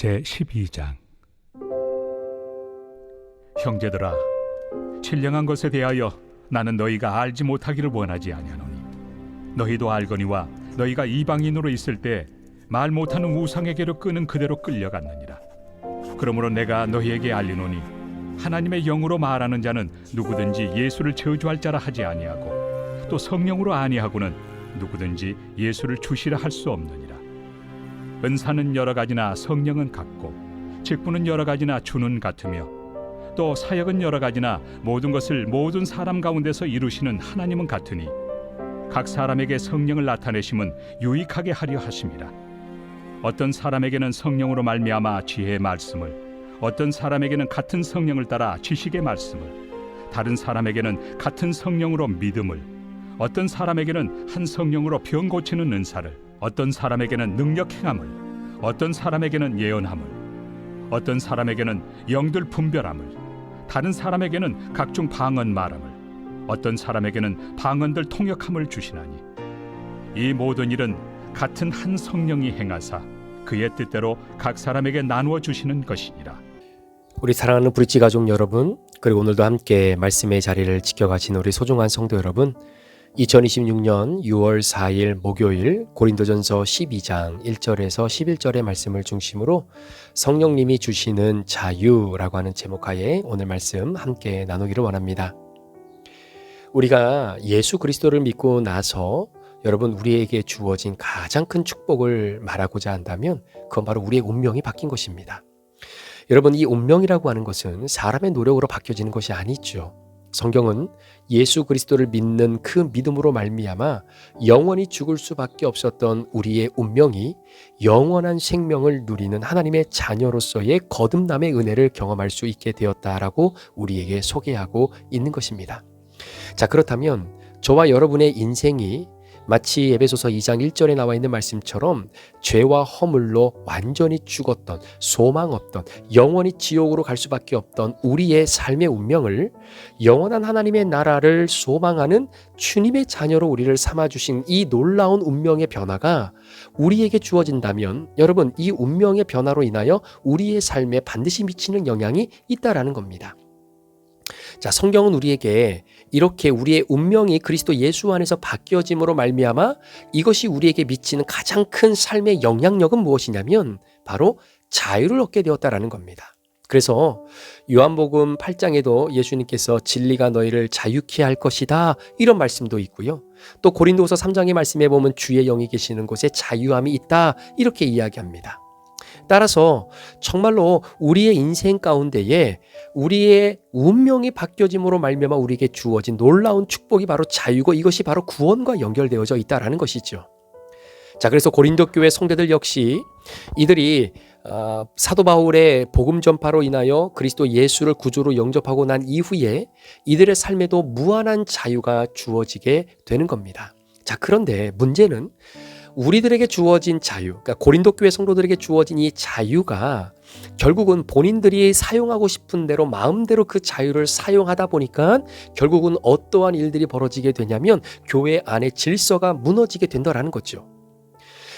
제12장. 형제들아, 신령한 것에 대하여 나는 너희가 알지 못하기를 원하지 아니하노니 너희도 알거니와 너희가 이방인으로 있을 때 말 못하는 우상에게로 끄는 그대로 끌려갔느니라. 그러므로 내가 너희에게 알리노니 하나님의 영으로 말하는 자는 누구든지 예수를 저주할 자라 하지 아니하고 또 성령으로 아니하고는 누구든지 예수를 주시라 할 수 없느니라. 은사는 여러 가지나 성령은 같고 직분은 여러 가지나 주는 같으며 또 사역은 여러 가지나 모든 것을 모든 사람 가운데서 이루시는 하나님은 같으니 각 사람에게 성령을 나타내심은 유익하게 하려 하심이라. 어떤 사람에게는 성령으로 말미암아 지혜의 말씀을, 어떤 사람에게는 같은 성령을 따라 지식의 말씀을, 다른 사람에게는 같은 성령으로 믿음을, 어떤 사람에게는 한 성령으로 병 고치는 은사를, 어떤 사람에게는 능력 행함을, 어떤 사람에게는 예언함을, 어떤 사람에게는 영들 분별함을, 다른 사람에게는 각종 방언 말함을, 어떤 사람에게는 방언들 통역함을 주시나니 이 모든 일은 같은 한 성령이 행하사 그의 뜻대로 각 사람에게 나누어 주시는 것이니라. 우리 사랑하는 브릿지 가족 여러분, 그리고 오늘도 함께 말씀의 자리를 지켜가신 우리 소중한 성도 여러분, 2026년 6월 4일 목요일 고린도전서 12장 1절에서 11절의 말씀을 중심으로 성령님이 주시는 자유라고 하는 제목하에 오늘 말씀 함께 나누기를 원합니다. 우리가 예수 그리스도를 믿고 나서 여러분, 우리에게 주어진 가장 큰 축복을 말하고자 한다면 그건 바로 우리의 운명이 바뀐 것입니다. 여러분, 이 운명이라고 하는 것은 사람의 노력으로 바뀌어지는 것이 아니죠. 성경은 예수 그리스도를 믿는 그 믿음으로 말미암아 영원히 죽을 수밖에 없었던 우리의 운명이 영원한 생명을 누리는 하나님의 자녀로서의 거듭남의 은혜를 경험할 수 있게 되었다라고 우리에게 소개하고 있는 것입니다. 자, 그렇다면 저와 여러분의 인생이 마치 에베소서 2장 1절에 나와 있는 말씀처럼 죄와 허물로 완전히 죽었던, 소망 없던, 영원히 지옥으로 갈 수밖에 없던 우리의 삶의 운명을 영원한 하나님의 나라를 소망하는 주님의 자녀로 우리를 삼아주신 이 놀라운 운명의 변화가 우리에게 주어진다면 여러분, 이 운명의 변화로 인하여 우리의 삶에 반드시 미치는 영향이 있다라는 겁니다. 자, 성경은 우리에게 이렇게 우리의 운명이 그리스도 예수 안에서 바뀌어짐으로 말미암아 이것이 우리에게 미치는 가장 큰 삶의 영향력은 무엇이냐면 바로 자유를 얻게 되었다라는 겁니다. 그래서 요한복음 8장에도 예수님께서 진리가 너희를 자유케 할 것이다 이런 말씀도 있고요. 또 고린도후서 3장의 말씀에 보면 주의 영이 계시는 곳에 자유함이 있다 이렇게 이야기합니다. 따라서 정말로 우리의 인생 가운데에 우리의 운명이 바뀌어짐으로 말미암아 우리에게 주어진 놀라운 축복이 바로 자유고 이것이 바로 구원과 연결되어져 있다라는 것이죠. 자, 그래서 고린도 교회 성도들 역시 이들이 사도 바울의 복음 전파로 인하여 그리스도 예수를 구주로 영접하고 난 이후에 이들의 삶에도 무한한 자유가 주어지게 되는 겁니다. 자, 그런데 문제는 우리들에게 주어진 자유, 그러니까 고린도 교회 성도들에게 주어진 이 자유가 결국은 본인들이 사용하고 싶은 대로 마음대로 그 자유를 사용하다 보니까 결국은 어떠한 일들이 벌어지게 되냐면 교회 안의 질서가 무너지게 된다라는 거죠.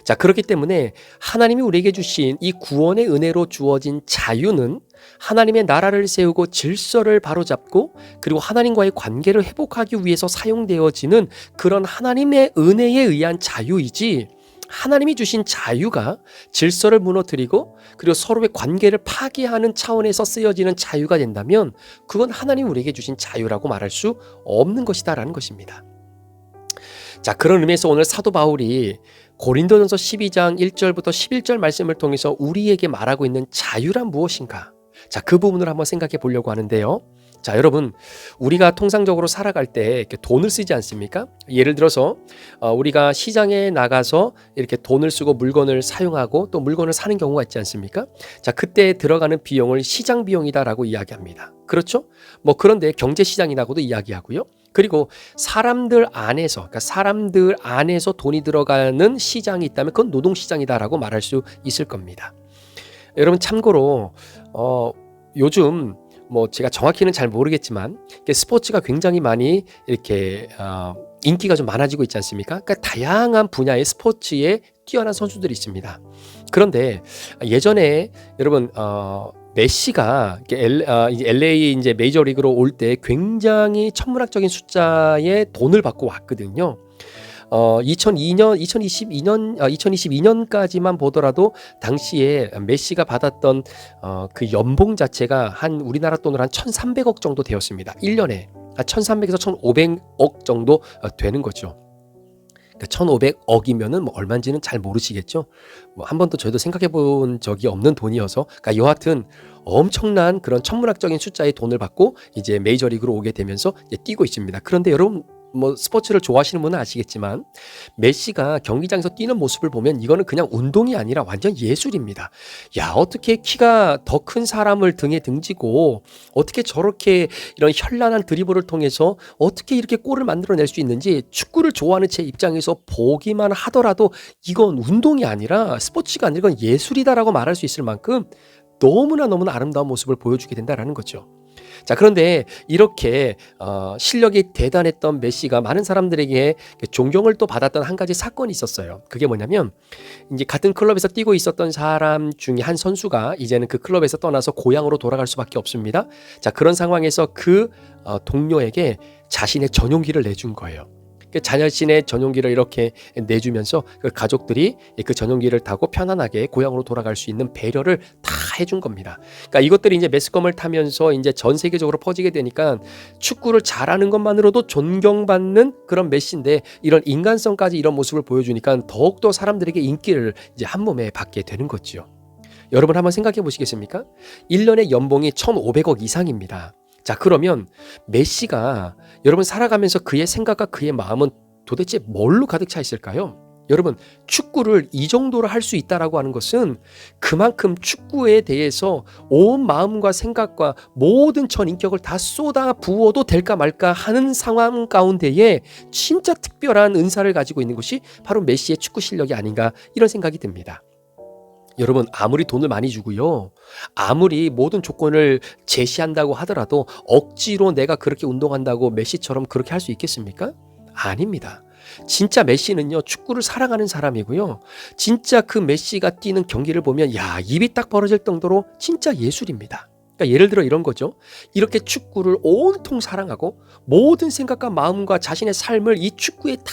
자, 그렇기 때문에 하나님이 우리에게 주신 이 구원의 은혜로 주어진 자유는 하나님의 나라를 세우고 질서를 바로잡고 그리고 하나님과의 관계를 회복하기 위해서 사용되어지는 그런 하나님의 은혜에 의한 자유이지, 하나님이 주신 자유가 질서를 무너뜨리고 그리고 서로의 관계를 파괴하는 차원에서 쓰여지는 자유가 된다면 그건 하나님이 우리에게 주신 자유라고 말할 수 없는 것이다라는 것입니다. 자, 그런 의미에서 오늘 사도 바울이 고린도전서 12장 1절부터 11절 말씀을 통해서 우리에게 말하고 있는 자유란 무엇인가? 자, 그 부분을 한번 생각해 보려고 하는데요. 자, 여러분, 우리가 통상적으로 살아갈 때 이렇게 돈을 쓰지 않습니까? 예를 들어서 우리가 시장에 나가서 이렇게 돈을 쓰고 물건을 사용하고 또 물건을 사는 경우가 있지 않습니까? 자, 그때 들어가는 비용을 시장 비용이다라고 이야기합니다. 그렇죠? 그런데 경제시장이라고도 이야기하고요. 그리고 사람들 안에서, 그러니까 사람들 안에서 돈이 들어가는 시장이 있다면 그건 노동시장이다라고 말할 수 있을 겁니다. 여러분, 참고로 요즘 제가 정확히는 잘 모르겠지만 스포츠가 굉장히 많이 이렇게 인기가 좀 많아지고 있지 않습니까? 그러니까 다양한 분야의 스포츠에 뛰어난 선수들이 있습니다. 그런데 예전에 여러분 메시가 이제 LA 이제 메이저리그로 올 때 굉장히 천문학적인 숫자의 돈을 받고 왔거든요. 2022년까지만 보더라도 당시에 메시가 받았던 그 연봉 자체가 한 우리나라 돈으로 한 1,300억 정도 되었습니다. 1년에 1,300에서 1,500억 정도 되는 거죠. 1,500억이면은 뭐 얼마인지는 잘 모르시겠죠. 뭐 한 번도 저희도 생각해 본 적이 없는 돈이어서, 그러니까 여하튼 엄청난 그런 천문학적인 숫자의 돈을 받고 이제 메이저리그로 오게 되면서 이제 뛰고 있습니다. 그런데 여러분 뭐 스포츠를 좋아하시는 분은 아시겠지만 메시가 경기장에서 뛰는 모습을 보면 이거는 그냥 운동이 아니라 완전 예술입니다. 야, 어떻게 키가 더 큰 사람을 등에 등지고 어떻게 저렇게 이런 현란한 드리블을 통해서 어떻게 이렇게 골을 만들어낼 수 있는지, 축구를 좋아하는 제 입장에서 보기만 하더라도 이건 운동이 아니라 스포츠가 아니라 이건 예술이다라고 말할 수 있을 만큼 너무나 아름다운 모습을 보여주게 된다라는 거죠. 자, 그런데 이렇게 실력이 대단했던 메시가 많은 사람들에게 존경을 또 받았던 한 가지 사건이 있었어요. 그게 뭐냐면 이제 같은 클럽에서 뛰고 있었던 사람 중에 한 선수가 이제는 그 클럽에서 떠나서 고향으로 돌아갈 수밖에 없습니다. 자, 그런 상황에서 그 동료에게 자신의 전용기를 내준 거예요. 자신의 전용기를 이렇게 내주면서 그 가족들이 그 전용기를 타고 편안하게 고향으로 돌아갈 수 있는 배려를 다 해준 겁니다. 그러니까 이것들이 이제 매스컴을 타면서 이제 전 세계적으로 퍼지게 되니까 축구를 잘하는 것만으로도 존경받는 그런 메시인데, 이런 인간성까지 이런 모습을 보여주니까 더욱더 사람들에게 인기를 이제 한 몸에 받게 되는 거죠. 여러분 한번 생각해 보시겠습니까? 1년의 연봉이 1,500억 이상입니다. 자, 그러면 메시가 여러분 살아가면서 그의 생각과 그의 마음은 도대체 뭘로 가득 차 있을까요? 여러분, 축구를 이 정도로 할 수 있다라고 하는 것은 그만큼 축구에 대해서 온 마음과 생각과 모든 전 인격을 다 쏟아 부어도 될까 말까 하는 상황 가운데에 진짜 특별한 은사를 가지고 있는 것이 바로 메시의 축구 실력이 아닌가, 이런 생각이 듭니다. 여러분, 아무리 돈을 많이 주고요, 아무리 모든 조건을 제시한다고 하더라도 억지로 내가 그렇게 운동한다고 메시처럼 그렇게 할 수 있겠습니까? 아닙니다. 진짜 메시는요, 축구를 사랑하는 사람이고요, 진짜 그 메시가 뛰는 경기를 보면 야, 입이 딱 벌어질 정도로 진짜 예술입니다. 그러니까 예를 들어 이런 거죠. 이렇게 축구를 온통 사랑하고 모든 생각과 마음과 자신의 삶을 이 축구에 다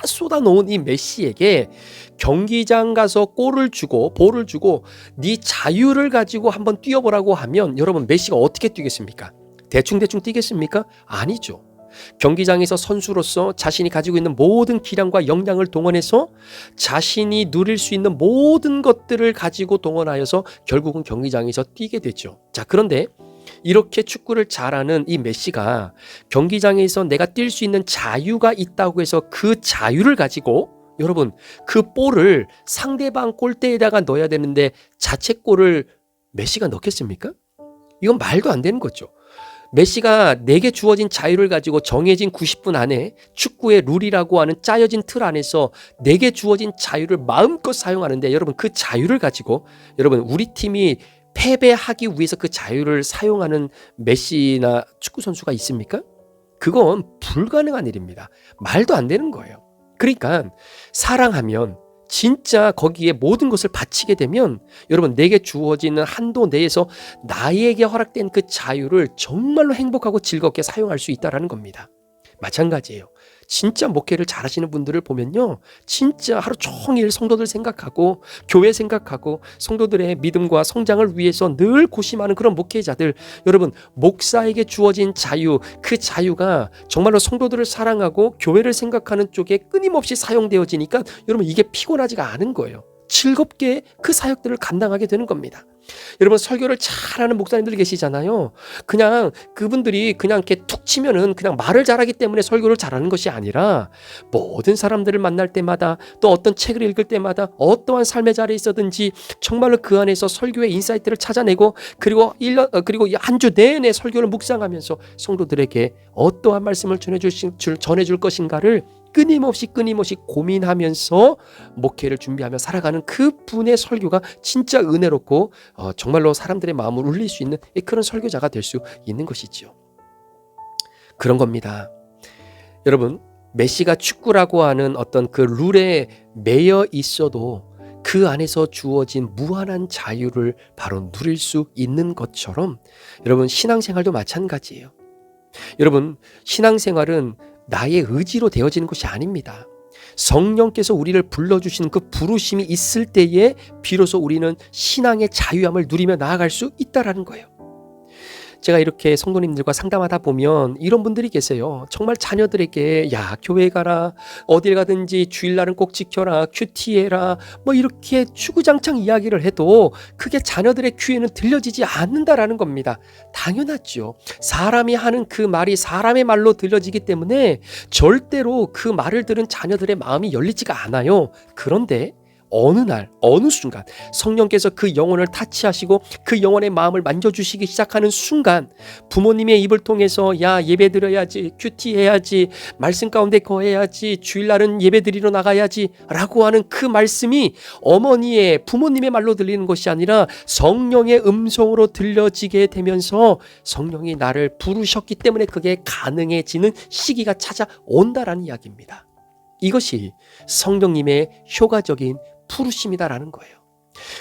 쏟아놓은 이 메시에게 경기장 가서 볼을 주고 네 자유를 가지고 한번 뛰어보라고 하면 여러분, 메시가 어떻게 뛰겠습니까? 대충 뛰겠습니까? 아니죠. 경기장에서 선수로서 자신이 가지고 있는 모든 기량과 역량을 동원해서 자신이 누릴 수 있는 모든 것들을 가지고 동원하여서 결국은 경기장에서 뛰게 되죠. 자, 그런데 이렇게 축구를 잘하는 이 메시가 경기장에서 내가 뛸 수 있는 자유가 있다고 해서 그 자유를 가지고 여러분, 그 볼을 상대방 골대에다가 넣어야 되는데 자책골을 메시가 넣겠습니까? 이건 말도 안 되는 거죠. 메시가 내게 주어진 자유를 가지고 정해진 90분 안에 축구의 룰이라고 하는 짜여진 틀 안에서 내게 주어진 자유를 마음껏 사용하는데, 여러분 그 자유를 가지고 여러분 우리 팀이 패배하기 위해서 그 자유를 사용하는 메시나 축구 선수가 있습니까? 그건 불가능한 일입니다. 말도 안 되는 거예요. 그러니까 사랑하면 진짜 거기에 모든 것을 바치게 되면 여러분, 내게 주어지는 한도 내에서 나에게 허락된 그 자유를 정말로 행복하고 즐겁게 사용할 수 있다는 겁니다. 마찬가지예요. 진짜 목회를 잘하시는 분들을 보면요, 진짜 하루 종일 성도들 생각하고 교회 생각하고 성도들의 믿음과 성장을 위해서 늘 고심하는 그런 목회자들, 여러분 목사에게 주어진 자유, 그 자유가 정말로 성도들을 사랑하고 교회를 생각하는 쪽에 끊임없이 사용되어지니까 여러분 이게 피곤하지가 않은 거예요. 즐겁게 그 사역들을 감당하게 되는 겁니다. 여러분, 설교를 잘하는 목사님들 계시잖아요. 그냥 그분들이 그냥 이렇게 툭 치면은 그냥 말을 잘하기 때문에 설교를 잘하는 것이 아니라 모든 사람들을 만날 때마다 또 어떤 책을 읽을 때마다 어떠한 삶의 자리에 있었든지 정말로 그 안에서 설교의 인사이트를 찾아내고 그리고 한 주 내내 설교를 묵상하면서 성도들에게 어떠한 말씀을 전해줄 것인가를 끊임없이 고민하면서 목회를 준비하며 살아가는 그 분의 설교가 진짜 은혜롭고 정말로 사람들의 마음을 울릴 수 있는 그런 설교자가 될 수 있는 것이죠. 그런 겁니다. 여러분, 메시가 축구라고 하는 어떤 그 룰에 매여 있어도 그 안에서 주어진 무한한 자유를 바로 누릴 수 있는 것처럼 여러분 신앙생활도 마찬가지예요. 여러분 신앙생활은 나의 의지로 되어지는 것이 아닙니다. 성령께서 우리를 불러주시는 그 부르심이 있을 때에 비로소 우리는 신앙의 자유함을 누리며 나아갈 수 있다라는 거예요. 제가 이렇게 성도님들과 상담하다 보면 이런 분들이 계세요. 정말 자녀들에게 야 교회 가라, 어딜 가든지 주일날은 꼭 지켜라, 큐티해라, 뭐 이렇게 주구장창 이야기를 해도 그게 자녀들의 귀에는 들려지지 않는다라는 겁니다. 당연하죠. 사람이 하는 그 말이 사람의 말로 들려지기 때문에 절대로 그 말을 들은 자녀들의 마음이 열리지가 않아요. 그런데 어느 날 어느 순간 성령께서 그 영혼을 타치하시고 그 영혼의 마음을 만져주시기 시작하는 순간 부모님의 입을 통해서 야 예배 드려야지, 큐티해야지, 말씀 가운데 거해야지, 주일날은 예배 드리러 나가야지 라고 하는 그 말씀이 어머니의 부모님의 말로 들리는 것이 아니라 성령의 음성으로 들려지게 되면서 성령이 나를 부르셨기 때문에 그게 가능해지는 시기가 찾아온다라는 이야기입니다. 이것이 성령님의 효과적인 부르심이다라는 거예요.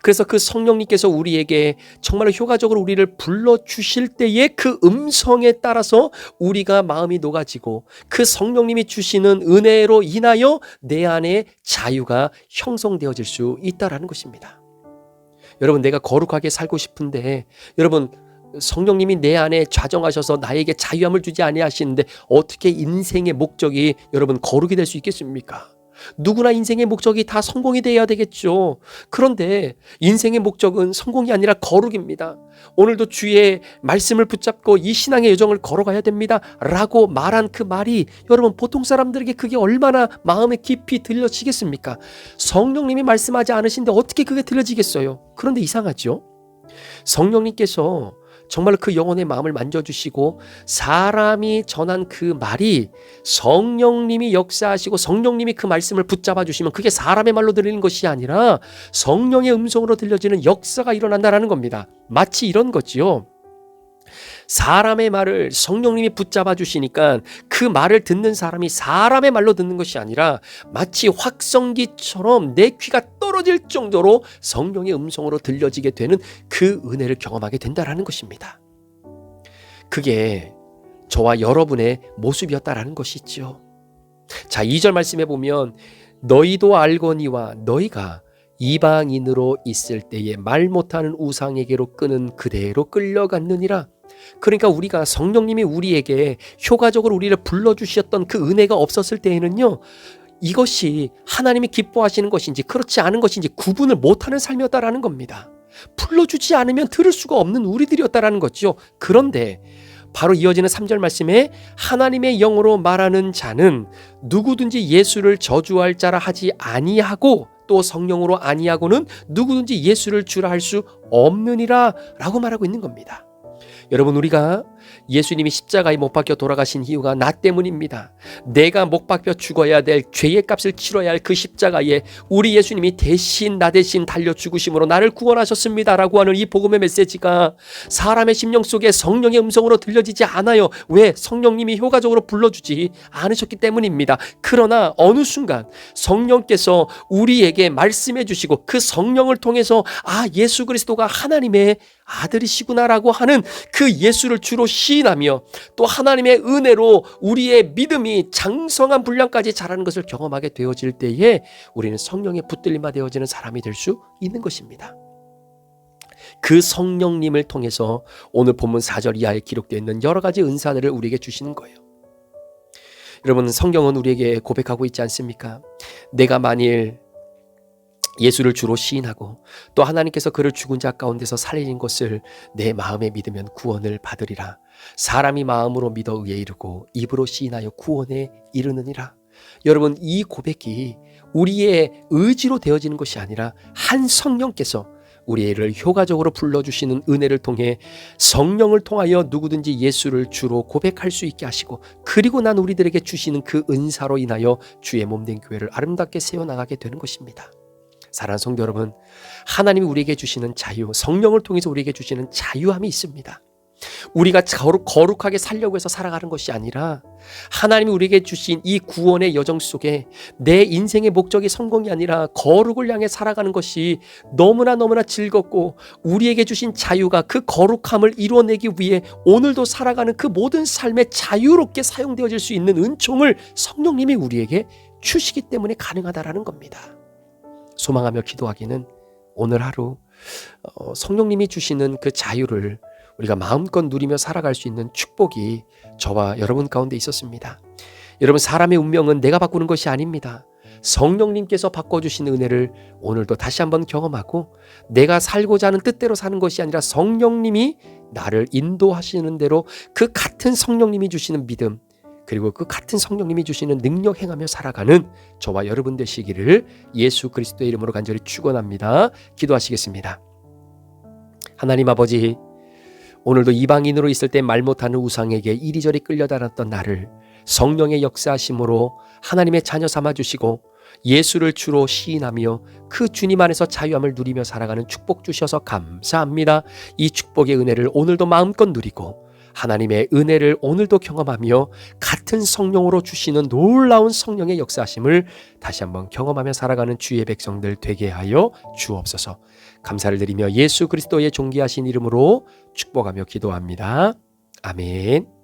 그래서 그 성령님께서 우리에게 정말 효과적으로 우리를 불러주실 때의 그 음성에 따라서 우리가 마음이 녹아지고 그 성령님이 주시는 은혜로 인하여 내 안에 자유가 형성되어질 수 있다라는 것입니다. 여러분 내가 거룩하게 살고 싶은데 여러분 성령님이 내 안에 좌정하셔서 나에게 자유함을 주지 아니하시는데 어떻게 인생의 목적이 여러분 거룩이 될 수 있겠습니까? 누구나 인생의 목적이 다 성공이 되어야 되겠죠. 그런데 인생의 목적은 성공이 아니라 거룩입니다. 오늘도 주의 말씀을 붙잡고 이 신앙의 여정을 걸어가야 됩니다 라고 말한 그 말이 여러분 보통 사람들에게 그게 얼마나 마음에 깊이 들려지겠습니까? 성령님이 말씀하지 않으신데 어떻게 그게 들려지겠어요? 그런데 이상하죠? 성령님께서 정말 그 영혼의 마음을 만져주시고 사람이 전한 그 말이 성령님이 역사하시고 성령님이 그 말씀을 붙잡아 주시면 그게 사람의 말로 들리는 것이 아니라 성령의 음성으로 들려지는 역사가 일어난다는 겁니다. 마치 이런 거지요. 사람의 말을 성령님이 붙잡아 주시니까 그 말을 듣는 사람이 사람의 말로 듣는 것이 아니라 마치 확성기처럼 내 귀가 떨어질 정도로 성령의 음성으로 들려지게 되는 그 은혜를 경험하게 된다는 것입니다. 그게 저와 여러분의 모습이었다라는 것이죠. 자, 2절 말씀해 보면 너희도 알거니와 너희가 이방인으로 있을 때에 말 못하는 우상에게로 끄는 그대로 끌려갔느니라. 그러니까 우리가 성령님이 우리에게 효과적으로 우리를 불러주셨던 그 은혜가 없었을 때에는요, 이것이 하나님이 기뻐하시는 것인지 그렇지 않은 것인지 구분을 못하는 삶이었다라는 겁니다. 불러주지 않으면 들을 수가 없는 우리들이었다라는 거죠. 그런데 바로 이어지는 3절 말씀에 하나님의 영으로 말하는 자는 누구든지 예수를 저주할 자라 하지 아니하고 또 성령으로 아니하고는 누구든지 예수를 주라 할 수 없느니라 라고 말하고 있는 겁니다. 여러분 우리가 예수님이 십자가에 못 박혀 돌아가신 이유가 나 때문입니다. 내가 못 박혀 죽어야 될 죄의 값을 치러야 할 그 십자가에 우리 예수님이 대신 나 대신 달려 죽으심으로 나를 구원하셨습니다 라고 하는 이 복음의 메시지가 사람의 심령 속에 성령의 음성으로 들려지지 않아요. 왜? 성령님이 효과적으로 불러주지 않으셨기 때문입니다. 그러나 어느 순간 성령께서 우리에게 말씀해 주시고 그 성령을 통해서 아 예수 그리스도가 하나님의 아들이시구나라고 하는 그 예수를 주로 시인하며 또 하나님의 은혜로 우리의 믿음이 장성한 분량까지 자라는 것을 경험하게 되어질 때에 우리는 성령의 붙들림화 되어지는 사람이 될 수 있는 것입니다. 그 성령님을 통해서 오늘 본문 4절 이하에 기록되어 있는 여러 가지 은사들을 우리에게 주시는 거예요. 여러분 성경은 우리에게 고백하고 있지 않습니까? 내가 만일 예수를 주로 시인하고 또 하나님께서 그를 죽은 자 가운데서 살리신 것을 내 마음에 믿으면 구원을 받으리라. 사람이 마음으로 믿어 의에 이르고 입으로 시인하여 구원에 이르느니라. 여러분 이 고백이 우리의 의지로 되어지는 것이 아니라 한 성령께서 우리를 효과적으로 불러주시는 은혜를 통해 성령을 통하여 누구든지 예수를 주로 고백할 수 있게 하시고 그리고 난 우리들에게 주시는 그 은사로 인하여 주의 몸된 교회를 아름답게 세워나가게 되는 것입니다. 사랑하는 성도 여러분, 하나님이 우리에게 주시는 자유, 성령을 통해서 우리에게 주시는 자유함이 있습니다. 우리가 거룩하게 살려고 해서 살아가는 것이 아니라 하나님이 우리에게 주신 이 구원의 여정 속에 내 인생의 목적이 성공이 아니라 거룩을 향해 살아가는 것이 너무나 즐겁고 우리에게 주신 자유가 그 거룩함을 이루어내기 위해 오늘도 살아가는 그 모든 삶에 자유롭게 사용되어질 수 있는 은총을 성령님이 우리에게 주시기 때문에 가능하다라는 겁니다. 소망하며 기도하기는 오늘 하루 성령님이 주시는 그 자유를 우리가 마음껏 누리며 살아갈 수 있는 축복이 저와 여러분 가운데 있었습니다. 여러분, 사람의 운명은 내가 바꾸는 것이 아닙니다. 성령님께서 바꿔주신 은혜를 오늘도 다시 한번 경험하고 내가 살고자 하는 뜻대로 사는 것이 아니라 성령님이 나를 인도하시는 대로 그 같은 성령님이 주시는 믿음, 그리고 그 같은 성령님이 주시는 능력 행하며 살아가는 저와 여러분 되시기를 예수 그리스도의 이름으로 간절히 축원합니다. 기도하시겠습니다. 하나님 아버지, 오늘도 이방인으로 있을 때 말 못하는 우상에게 이리저리 끌려다녔던 나를 성령의 역사하심으로 하나님의 자녀 삼아주시고 예수를 주로 시인하며 그 주님 안에서 자유함을 누리며 살아가는 축복 주셔서 감사합니다. 이 축복의 은혜를 오늘도 마음껏 누리고 하나님의 은혜를 오늘도 경험하며 같은 성령으로 주시는 놀라운 성령의 역사하심을 다시 한번 경험하며 살아가는 주의 백성들 되게 하여 주옵소서. 감사를 드리며 예수 그리스도의 존귀하신 이름으로 축복하며 기도합니다. 아멘.